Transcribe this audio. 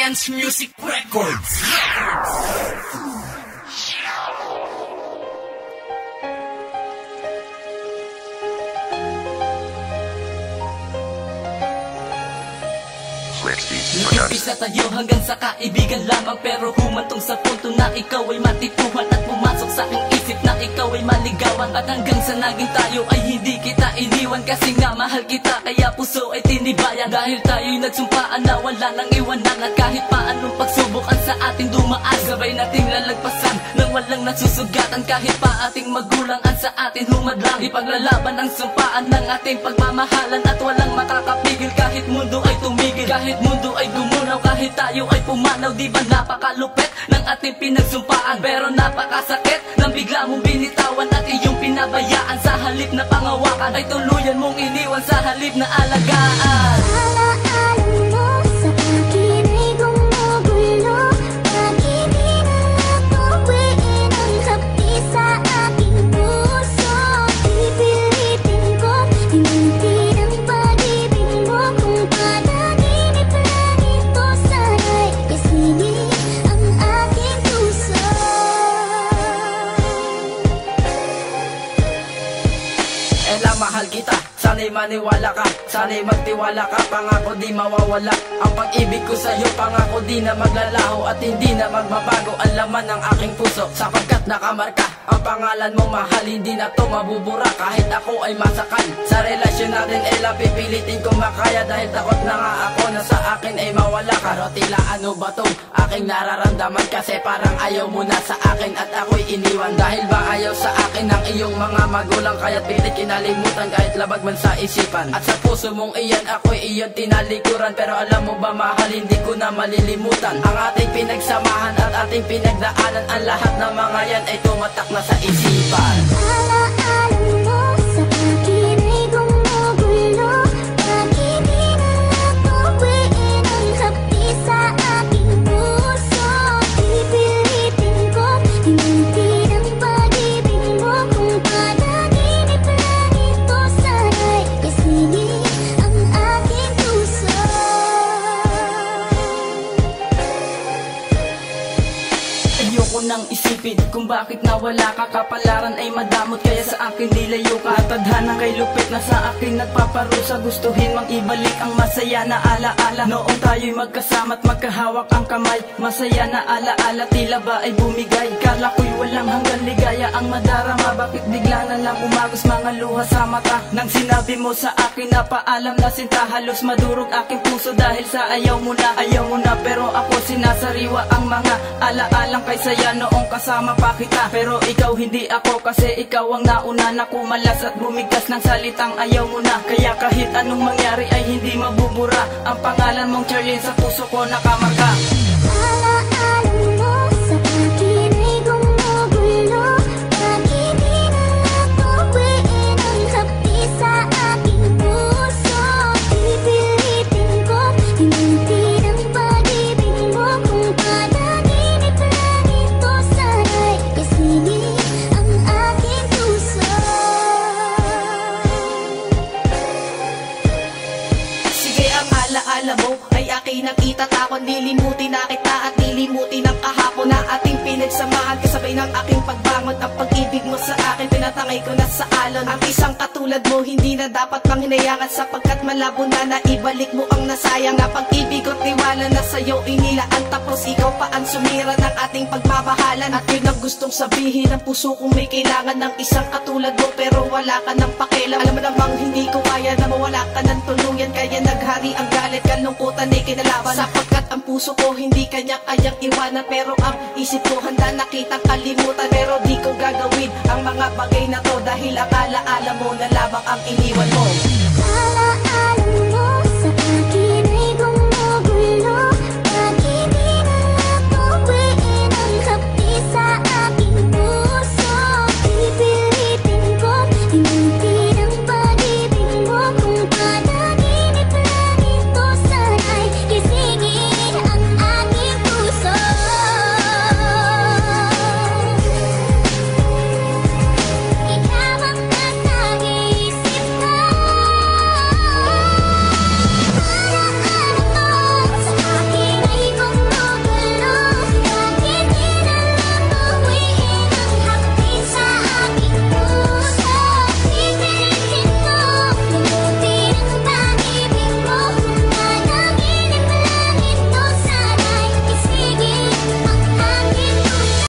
Dance Music Records. Nag-umpisa tayo hanggang sa kaibigan lamang, pero humantong sa punto na ikaw ay matipuhan at pumasok sa aking isip na ikaw ay maligawan. At hanggang sa naging tayo ay hindi kita iniwan, kasi nga mahal kita kaya puso ay tinibayan. Dahil tayo'y nagsumpaan na wala nang iwanan, at kahit paanong pagsubukan sa ating dumaan, sabay nating lalagpasan nang walang nasusugatan. Kahit pa ating magulangan sa atin humadlang, ipaglalaban ang sumpaan ng ating pagmamahalan. At walang makakapigil kahit mundo ay tumigil, kahit mundo ay gumunaw, kahit tayo ay pumanaw. Di ba napakalupit ng ating pinagsumpaan, pero napakasakit nang bigla mong binitawan at iyong pinabayaan. Sa halip na pangawakan ay tuluyan mong iniwan, sa halip na alagaan. Mahal kita, sana'y maniwala ka, sana'y magtiwala ka, pangako di mawawala ang pag-ibig ko sa'yo, pangako di na maglalaho at hindi na magbabago ang laman ng aking puso, sapagkat nakamarka ang pangalan mong mahal. Hindi na to mabubura kahit ako ay masakal sa relasyon natin. Pipilitin ko makaya dahil takot na nga ako na sa akin ay mawala ka. Pero tila ano ba tong aking nararamdaman, kasi parang ayaw mo na sa akin at ako'y iniwan. Dahil ba ayaw sa akin ng iyong mga magulang, kaya't pilit kinalimutan kahit labag man sa isipan. At sa puso mong iyan ako'y iyong tinalikuran, pero alam mo ba mahal, hindi ko na malilimutan ang ating pinagsamahan at ating pinagdaanan. Ang lahat ng mga yan ay tumatak na sa isipan. Ayoko nang isipin kung bakit nawala ka, kapalaran ay madamot kaya sa akin nilayo ka. Tadhana kay lupit na sa akin nagpaparusa, gustuhin mang ibalik ang masaya na alaala. Noong tayo'y magkasama't magkahawak ang kamay, masaya na alaala, tila ba ay bumigay. Kala ko'y walang hanggang ligaya ang madarama, bakit bigla na lang umagos mga luha sa mata nang sinabi mo sa akin na paalam na sinta. Halos madurog aking puso dahil sa ayaw mo na, pero ako sinasariwa ang mga alaalang kay saya noong kasama pa kita. Pero ikaw hindi ako, kasi ikaw ang nauna na kumalas at bumigkas ng salitang ayaw mo na. Kaya kahit anong mangyari ay hindi mabubura ang pangalan mong Charlene, sa puso ko nakamarka. Alaala mo ay akin ang itatakon, nilimutin na kita at nilimutin ang kahapon na ating pinagsamahan, kasabay ng aking pagbangon. Ang pag-ibig mo sa akin pinatangay ko na sa alon. Ang isang katulad mo hindi na dapat pang hinayangan, sapagkat malabo na naibalik mo ang nasayang. Na pag-ibig at tiwala na sa'yo inilaan, tapos ikaw pa ang sumira ng ating pagmamahalan. At yun ang gustong sabihin ng puso kong may kailangan ng isang katulad mo, pero wala ka ng pakialam. Alam mo namang hindi ko kaya na mawala ka ng tuluyan, kaya naghari ang galit, kalungkutan ay kinalaban. Sapagkat ang puso ko hindi kanya-kayang iwanan, pero ang isip ko handa na kitang kalimutan. Pero di ko gagawin ang mga bagay na to, dahil ang alaala mo na lamang ang iniwan mo. Alaala mo